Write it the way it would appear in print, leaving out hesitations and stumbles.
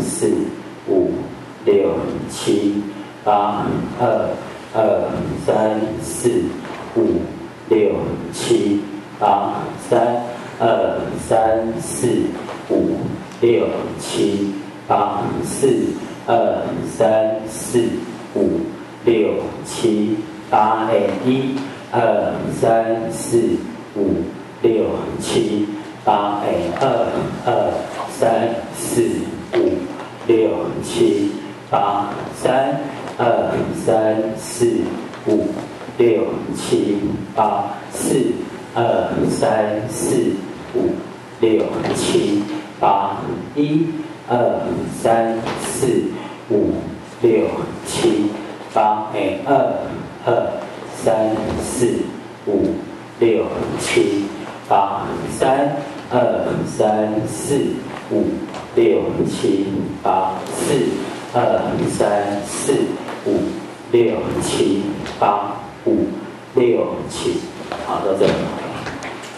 四五六七八2 2 3 4 5 6 7 8 3 2 3 4 5 6 7 8 4 2 3 4 5 6 7 8 1 2 3 4 5 6 7 8 2 2 3 4 5 6 7 8 3 2 3 4 5 6 7 8 4 2 3 4 5 6 7 8 1 2 3 4 5 6 7 8 2 2 3 4 5 6 7 8 3 2 3 4 5 6 7 8 4 2 3 4 5 6 7 8 5 6 7，好，到这里。